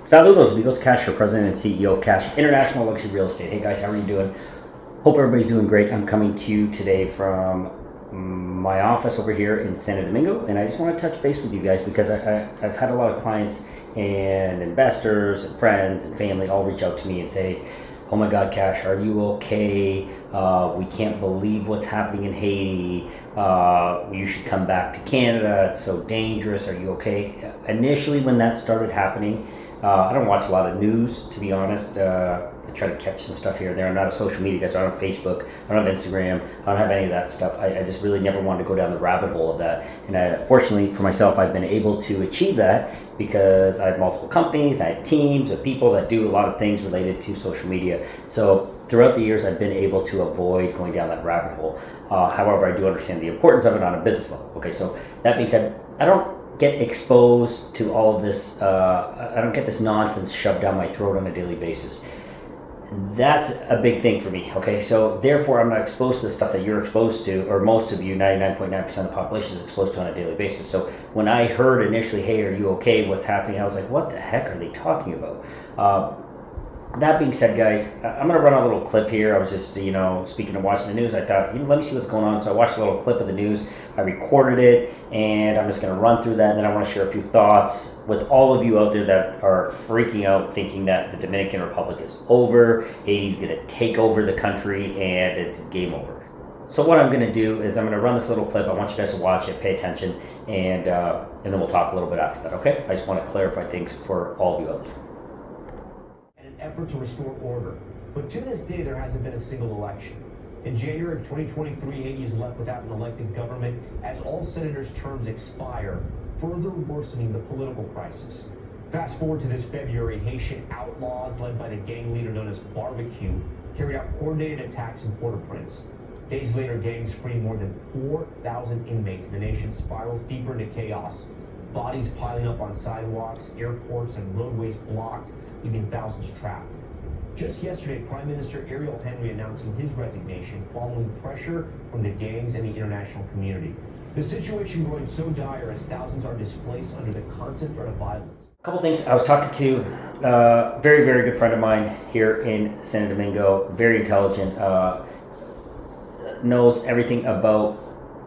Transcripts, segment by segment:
Saludos, amigos. Kash, your president and CEO of Kash International Luxury Real Estate. Hey guys, how are you doing? Hope everybody's doing great. I'm coming to you today from my office over here in Santo Domingo, and I just want to touch base with you guys because I've had a lot of clients and investors and friends and family all reach out to me and say, oh my God, Kash, are you okay? We can't believe what's happening in Haiti. You should come back to Canada. It's so dangerous. Are you okay? Initially, when that started happening, I don't watch a lot of news, to be honest. I try to catch some stuff here and there. I'm not a social media guy, so I don't have Facebook, I don't have Instagram, I don't have any of that stuff. I just really never wanted to go down the rabbit hole of that. And fortunately for myself, I've been able to achieve that because I have multiple companies, and I have teams of people that do a lot of things related to social media. So throughout the years, I've been able to avoid going down that rabbit hole. However, I do understand the importance of it on a business level. Okay, so that being said, I don't get exposed to all of this. I don't get this nonsense shoved down my throat on a daily basis. That's a big thing for me, okay? So therefore, I'm not exposed to the stuff that you're exposed to, or most of you, 99.9% of the population is exposed to on a daily basis. So when I heard initially, hey, are you okay? What's happening? I was like, what the heck are they talking about? That being said, guys, I'm going to run a little clip here. I was just, speaking of watching the news, I thought, let me see what's going on. So I watched a little clip of the news. I recorded it, and I'm just going to run through that, and then I want to share a few thoughts with all of you out there that are freaking out, thinking that the Dominican Republic is over, Haiti's going to take over the country, and it's game over. So what I'm going to do is I'm going to run this little clip. I want you guys to watch it, pay attention, and then we'll talk a little bit after that, okay? I just want to clarify things for all of you out there. Effort to restore order, but to this day there hasn't been a single election. In January of 2023, Haiti is left without an elected government as all senators' terms expire, further worsening the political crisis. Fast forward to this February, Haitian outlaws led by the gang leader known as Barbecue carried out coordinated attacks in Port-au-Prince. Days later, gangs freed more than 4,000 inmates. The nation spirals deeper into chaos. Bodies piling up on sidewalks, airports, and roadways blocked, leaving thousands trapped. Just yesterday, Prime Minister Ariel Henry announcing his resignation following pressure from the gangs and the international community. The situation growing so dire as thousands are displaced under the constant threat of violence. A couple things. I was talking to a very, very good friend of mine here in Santo Domingo, very intelligent, knows everything about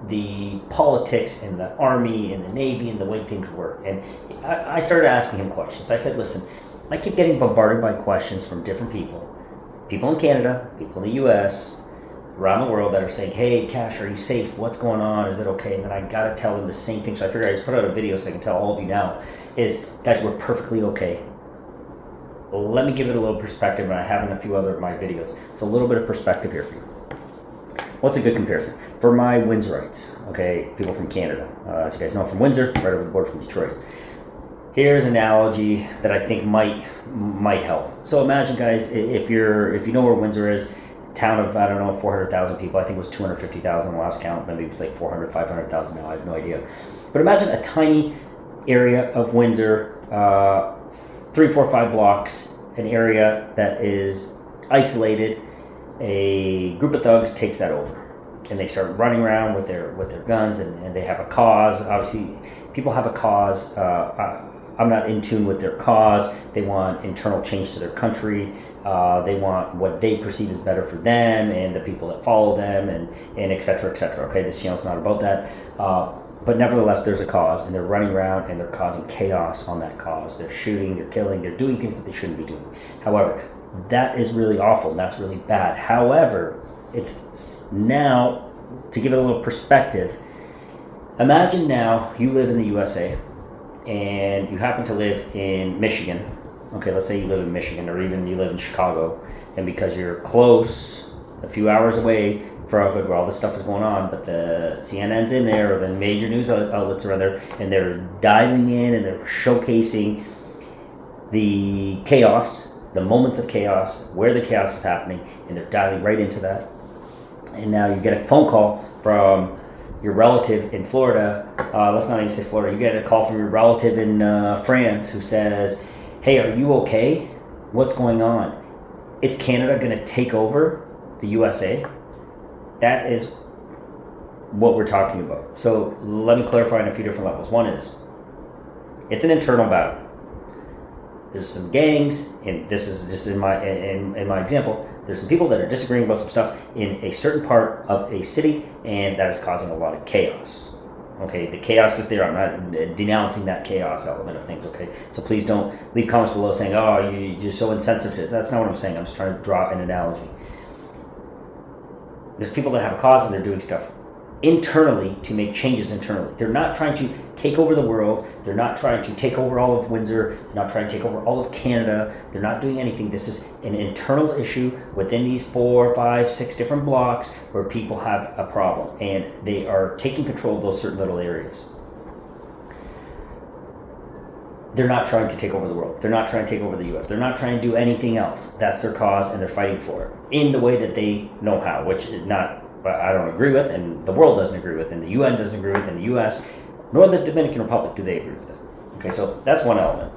the politics and the army and the navy and the way things work. And I started asking him questions. I said, listen, I keep getting bombarded by questions from different people in Canada, people in the US, around the world that are saying, hey, Kash, are you safe? What's going on? Is it okay? And then I got to tell them the same thing. So I figured I just put out a video so I can tell all of you now is, guys, we're perfectly okay. Let me give it a little perspective, and I have in a few other of my videos. So a little bit of perspective here for you. What's a good comparison? For my Windsorites, okay, people from Canada. As you guys know, I'm from Windsor, right over the border from Detroit. Here's an analogy that I think might help. So imagine, guys, if you know where Windsor is, town of, 400,000 people. I think it was 250,000 last count. Maybe it's like 400, 500,000 now. I have no idea. But imagine a tiny area of Windsor, 3, 4, 5 blocks, an area that is isolated. A group of thugs takes that over, and they start running around with their guns, and they have a cause. Obviously, people have a cause. I'm not in tune with their cause. They want internal change to their country. They want what they perceive as better for them and the people that follow them, and et cetera, et cetera. Okay, this channel's not about that. But nevertheless, there's a cause, and they're running around, and they're causing chaos on that cause. They're shooting, they're killing, they're doing things that they shouldn't be doing. However, that is really awful. That's really bad. However, it's now, to give it a little perspective, imagine now you live in the USA, and you happen to live in Michigan. Okay, let's say you live in Michigan, or even you live in Chicago, and because you're close, a few hours away from where all this stuff is going on, but the CNN's in there, or the major news outlets are in there, and they're dialing in and they're showcasing the chaos, the moments of chaos, where the chaos is happening, and they're dialing right into that. And now you get a phone call from your relative in Florida. Let's not even say Florida. You get a call from your relative in France who says, hey, are you okay? What's going on? Is Canada going to take over the USA? That is what we're talking about. So let me clarify on a few different levels. One is, it's an internal battle. There's some gangs, and this is just in my example. There's some people that are disagreeing about some stuff in a certain part of a city, and that is causing a lot of chaos. Okay, the chaos is there. I'm not denouncing that chaos element of things. Okay, so please don't leave comments below saying, "Oh, you're so insensitive." That's not what I'm saying. I'm just trying to draw an analogy. There's people that have a cause, and they're doing stuff internally to make changes internally. They're not trying to take over the world. They're not trying to take over all of Windsor. They're not trying to take over all of Canada. They're not doing anything. This is an internal issue within these 4, 5, 6 different blocks where people have a problem, and they are taking control of those certain little areas. They're not trying to take over the world. They're not trying to take over the U.S. They're not trying to do anything else. That's their cause, and they're fighting for it in the way that they know how, which is not, I don't agree with, and the world doesn't agree with, and the UN doesn't agree with, and the U.S., nor the Dominican Republic do they agree with it. Okay, so that's one element.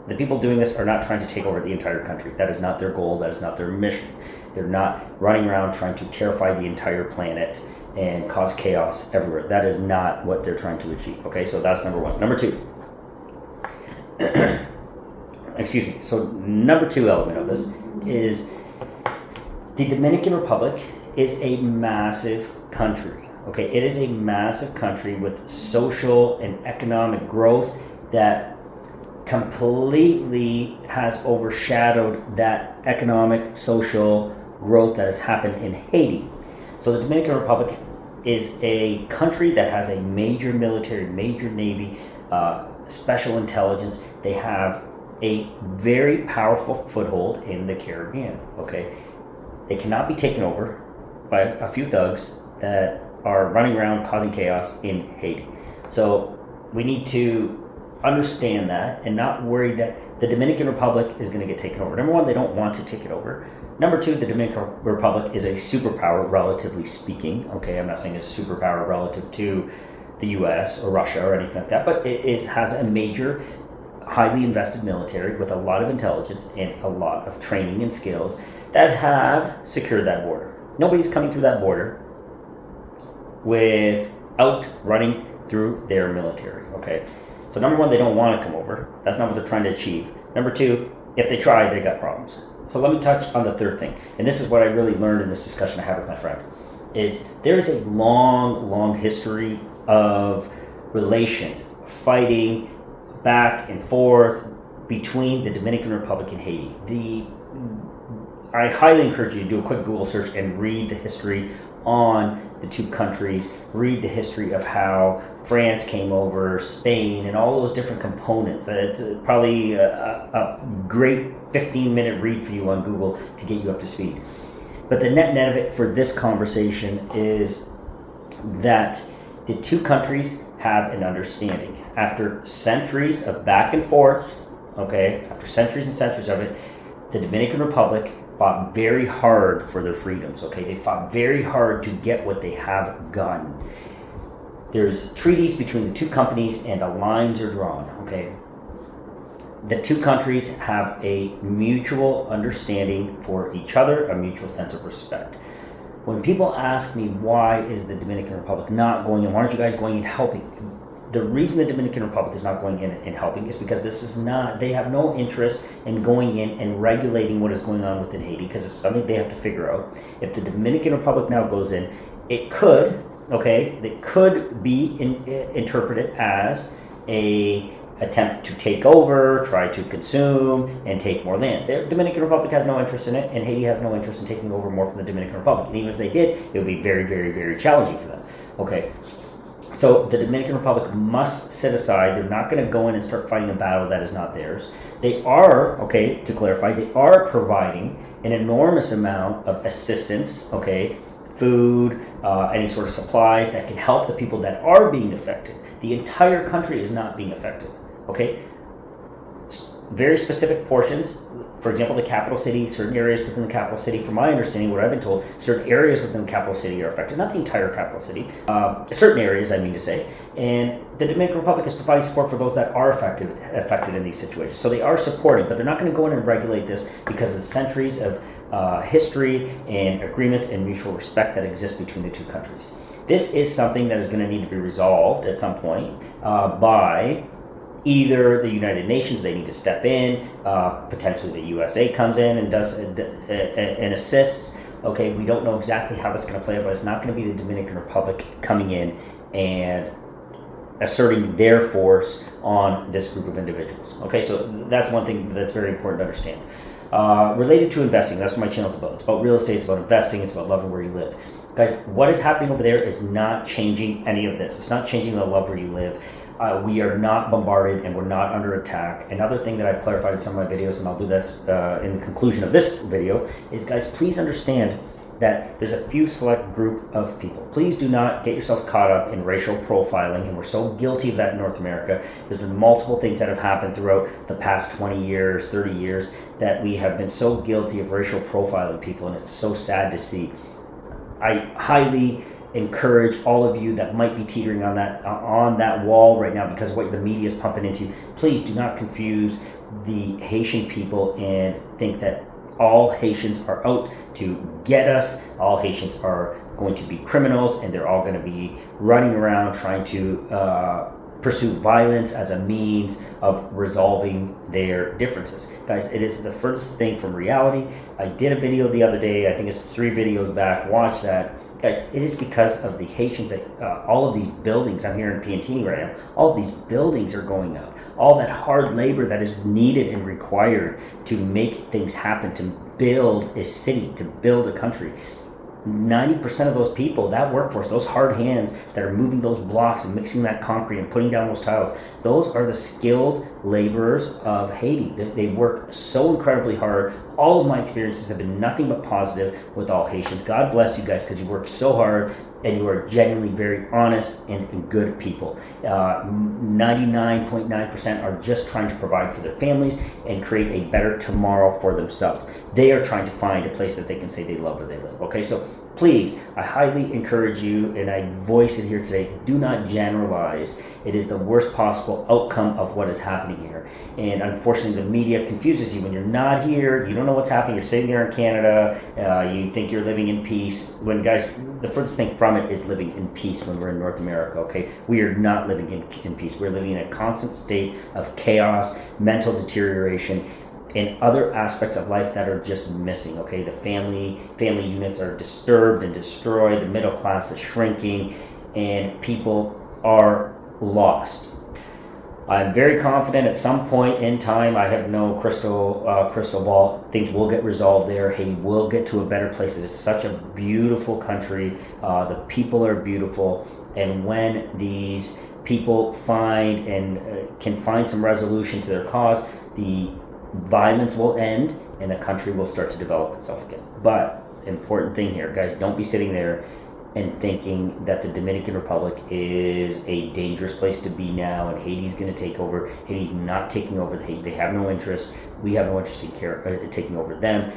The people doing this are not trying to take over the entire country. That is not their goal. That is not their mission. They're not running around trying to terrify the entire planet and cause chaos everywhere. That is not what they're trying to achieve. Okay, so that's number one. Number two. Excuse me. So number two element of this is the Dominican Republic is a massive country. Okay, it is a massive country with social and economic growth that completely has overshadowed that economic, social growth that has happened in Haiti. So the Dominican Republic is a country that has a major military, major navy, special intelligence. They have a very powerful foothold in the Caribbean. Okay, they cannot be taken over by a few thugs that are running around causing chaos in Haiti. So we need to understand that and not worry that the Dominican Republic is going to get taken over. Number one, they don't want to take it over. Number two, the Dominican Republic is a superpower, relatively speaking. Okay, I'm not saying it's a superpower relative to the US or Russia or anything like that, but it has a major, highly invested military with a lot of intelligence and a lot of training and skills that have secured that border. Nobody's coming through that border without running through their military. Okay, so number one, they don't want to come over. That's not what they're trying to achieve. Number two, if they try, they got problems. So let me touch on the third thing, and this is what I really learned in this discussion I had with my friend, is there is a long history of relations, fighting back and forth between the Dominican Republic and Haiti. I highly encourage you to do a quick Google search and read the history on the two countries, read the history of how France came over, Spain, and all those different components. It's probably a great 15-minute read for you on Google to get you up to speed. But the net of it for this conversation is that the two countries have an understanding. After centuries of back and forth, okay, after centuries and centuries of it, the Dominican Republic fought very hard for their freedoms, okay? They fought very hard to get what they have gotten. There's treaties between the two companies and the lines are drawn, okay? The two countries have a mutual understanding for each other, a mutual sense of respect. When people ask me, why is the Dominican Republic not going in? Why aren't you guys going and helping? The reason the Dominican Republic is not going in and helping is because they have no interest in going in and regulating what is going on within Haiti, because it's something they have to figure out. If the Dominican Republic now goes in, it could be interpreted as a attempt to take over, try to consume, and take more land. The Dominican Republic has no interest in it, and Haiti has no interest in taking over more from the Dominican Republic. And even if they did, it would be very, very, very challenging for them. Okay. So the Dominican Republic must sit aside. They're not going to go in and start fighting a battle that is not theirs. They are, okay, to clarify, they are providing an enormous amount of assistance, okay, food, any sort of supplies that can help the people that are being affected. The entire country is not being affected, okay? Very specific portions. For example, the capital city, certain areas within the capital city, from my understanding, what I've been told, certain areas within the capital city are affected. Not the entire capital city, certain areas, I mean to say. And the Dominican Republic is providing support for those that are affected in these situations. So they are supporting, but they're not going to go in and regulate this because of the centuries of history and agreements and mutual respect that exist between the two countries. This is something that is going to need to be resolved at some point by either the United Nations, they need to step in, potentially the USA comes in and does and assists. Okay, we don't know exactly how that's going to play out, but it's not going to be the Dominican Republic coming in and asserting their force on this group of individuals. Okay, so that's one thing that's very important to understand. Related to investing, that's what my channel is about. It's about real estate, it's about investing, it's about loving where you live. Guys, what is happening over there is not changing any of this. It's not changing the love where you live. We are not bombarded and we're not under attack. Another thing that I've clarified in some of my videos, and I'll do this in the conclusion of this video, is guys, please understand that there's a few select group of people. Please do not get yourselves caught up in racial profiling, and we're so guilty of that in North America. There's been multiple things that have happened throughout the past 20 years, 30 years, that we have been so guilty of racial profiling people, and it's so sad to see. I highly encourage all of you that might be teetering on that wall right now because of what the media is pumping into. Please do not confuse the Haitian people and think that all Haitians are out to get us. All Haitians are going to be criminals, and they're all going to be running around trying to pursue violence as a means of resolving their differences. Guys, it is the furthest thing from reality. I did a video the other day, I think it's 3 videos back, watch that. Guys, it is because of the Haitians that all of these buildings, I'm here in PNT right now, all of these buildings are going up. All that hard labor that is needed and required to make things happen, to build a city, to build a country. 90% of those people, that workforce, those hard hands that are moving those blocks and mixing that concrete and putting down those tiles, those are the skilled laborers of Haiti. They work so incredibly hard. All of my experiences have been nothing but positive with all Haitians. God bless you guys because you work so hard and you are genuinely very honest and good people. 99.9% are just trying to provide for their families and create a better tomorrow for themselves. They are trying to find a place that they can say they love where they live. Okay, so please, I highly encourage you, and I voice it here today, do not generalize. It is the worst possible outcome of what is happening here. And unfortunately, the media confuses you. When you're not here, you don't know what's happening. You're sitting there in Canada, you think you're living in peace. When guys, the furthest thing from it is living in peace when we're in North America, okay? We are not living in peace. We're living in a constant state of chaos, mental deterioration, and other aspects of life that are just missing, okay? The family units are disturbed and destroyed, the middle class is shrinking, and people are lost. I'm very confident at some point in time, I have no crystal ball, things will get resolved there. Haiti will get to a better place. It is such a beautiful country. The people are beautiful, and when these people find and can find some resolution to their cause, the violence will end and the country will start to develop itself again. But important thing here, guys, don't be sitting there and thinking that the Dominican Republic is a dangerous place to be now and Haiti's going to take over. Haiti's not taking over Haiti. They have no interest. We have no interest in taking over them.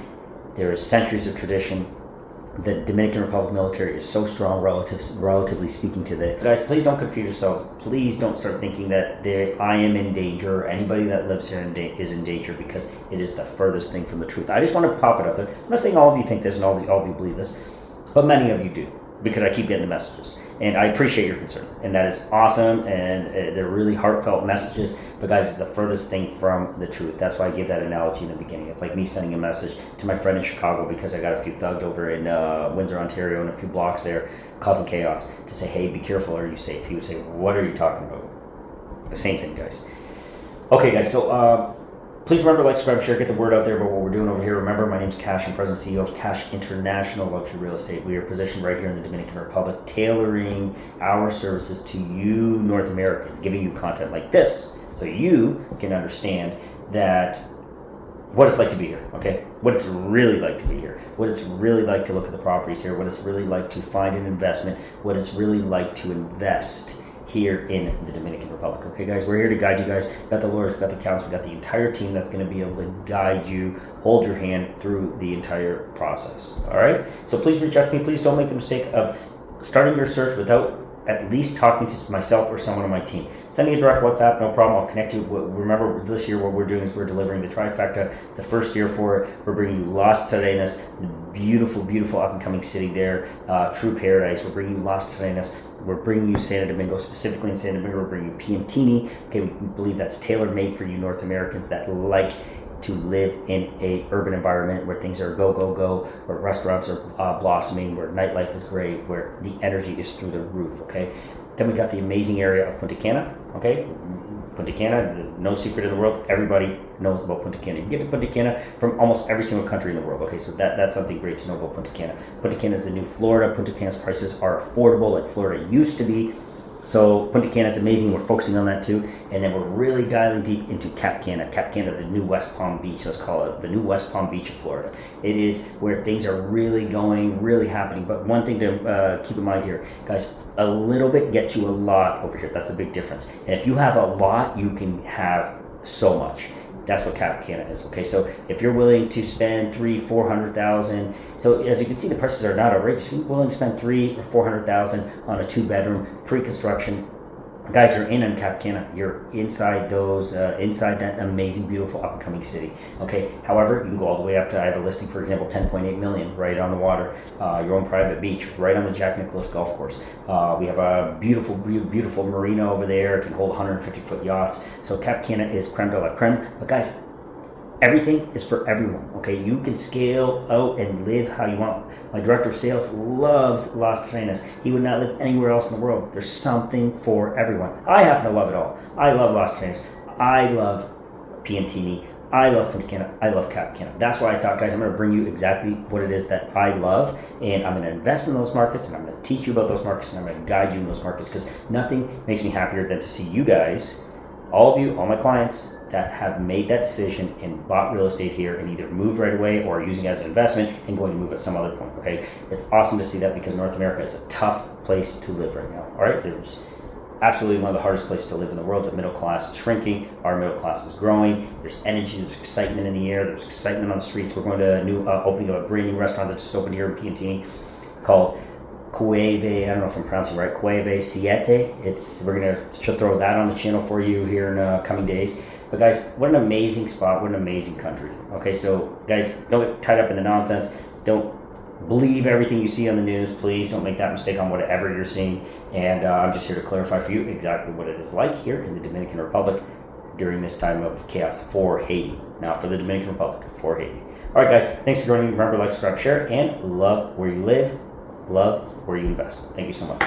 There is centuries of tradition. The Dominican Republic military is so strong, relatively speaking to the guys. Please don't confuse yourselves. Please don't start thinking that I am in danger or anybody that lives here is in danger, because it is the furthest thing from the truth. I just want to pop it up there. I'm not saying all of you think this and all of you believe this, but many of you do, because I keep getting the messages. And I appreciate your concern, and that is awesome, and they're really heartfelt messages, but guys, it's the furthest thing from the truth. That's why I gave that analogy in the beginning. It's like me sending a message to my friend in Chicago, because I got a few thugs over in Windsor, Ontario, and a few blocks there causing chaos, to say, hey, be careful, are you safe? He would say, what are you talking about? The same thing, guys. Okay, guys, so please remember to like, subscribe, share, get the word out there about what we're doing over here. Remember, my name's Kash. I'm President and CEO of Kash International Luxury Real Estate. We are positioned right here in the Dominican Republic, tailoring our services to you, North Americans, giving you content like this so you can understand that what it's like to be here, okay? What it's really like to be here. What it's really like to look at the properties here. What it's really like to find an investment. What it's really like to invest here in the Dominican Republic. Okay, guys, we're here to guide you guys. We've got the lawyers, we've got the accountants, we've got the entire team that's going to be able to guide you, hold your hand through the entire process. All right? So please reach out to me. Please don't make the mistake of starting your search without at least talking to myself or someone on my team. Send me a direct WhatsApp, no problem. I'll connect you. Remember, this year what we're doing is we're delivering the trifecta. It's the first year for it. We're bringing you Las Terrenas, beautiful, beautiful up and coming city there, true paradise. We're bringing you Las Terrenas. We're bringing you Santo Domingo, specifically in Santo Domingo. We're bringing you Piantini. Okay, we believe that's tailor made for you North Americans that like to live in a urban environment where things are go, go, go, where restaurants are blossoming, where nightlife is great, where the energy is through the roof, okay? Then we got the amazing area of Punta Cana, okay? Punta Cana, no secret in the world, everybody knows about Punta Cana. You can get to Punta Cana from almost every single country in the world, okay? So that's something great to know about Punta Cana. Punta Cana is the new Florida. Punta Cana's prices are affordable like Florida used to be. So Punta Cana is amazing. We're focusing on that too. And then we're really dialing deep into Cap Cana. Cap Cana, the new West Palm Beach, let's call it the new West Palm Beach of Florida. It is where things are really going, really happening. But one thing to keep in mind here, guys, a little bit gets you a lot over here. That's a big difference. And if you have a lot, you can have so much. That's what Cap Cana is. Okay, so if you're willing to spend $300,000-$400,000, so as you can see, the prices are not outrageous. If you're willing to spend $300,000 or $400,000 on a 2-bedroom pre-construction, guys, you're in on Cap Cana. You're inside those, inside that amazing, beautiful, up and coming city. Okay. However, you can go all the way up to, I have a listing, for example, $10.8 million, right on the water, your own private beach, right on the Jack Nicklaus golf course. We have a beautiful, beautiful marina over there. It can hold 150-foot yachts. So Cap Cana is creme de la creme. But guys, everything is for everyone, okay? You can scale out and live how you want. My director of sales loves Las Terrenas. He would not live anywhere else in the world. There's something for everyone. I happen to love it all. I love Las Terrenas. I love Piantini. I love Punta Cana. I love Cap Cana. That's why I thought, guys, I'm going to bring you exactly what it is that I love, and I'm going to invest in those markets, and I'm going to teach you about those markets, and I'm going to guide you in those markets, because nothing makes me happier than to see you guys, all of you, all my clients, that have made that decision and bought real estate here and either moved right away or are using it as an investment and going to move at some other point, okay? It's awesome to see that, because North America is a tough place to live right now, all right? There's absolutely one of the hardest places to live in the world. The middle class is shrinking. Our middle class is growing. There's energy. There's excitement in the air. There's excitement on the streets. We're going to a new opening of a brand new restaurant that just opened here in Piantini called Cueve, I don't know if I'm pronouncing it right, Cueve Siete. We're going to throw that on the channel for you here in coming days. But guys, what an amazing spot, what an amazing country. Okay, so guys, don't get tied up in the nonsense. Don't believe everything you see on the news. Please don't make that mistake on whatever you're seeing. And I'm just here to clarify for you exactly what it is like here in the Dominican Republic during this time of chaos for Haiti. Now for the Dominican Republic, for Haiti. All right, guys, thanks for joining me. Remember, like, subscribe, share, and love where you live, love where you invest. Thank you so much.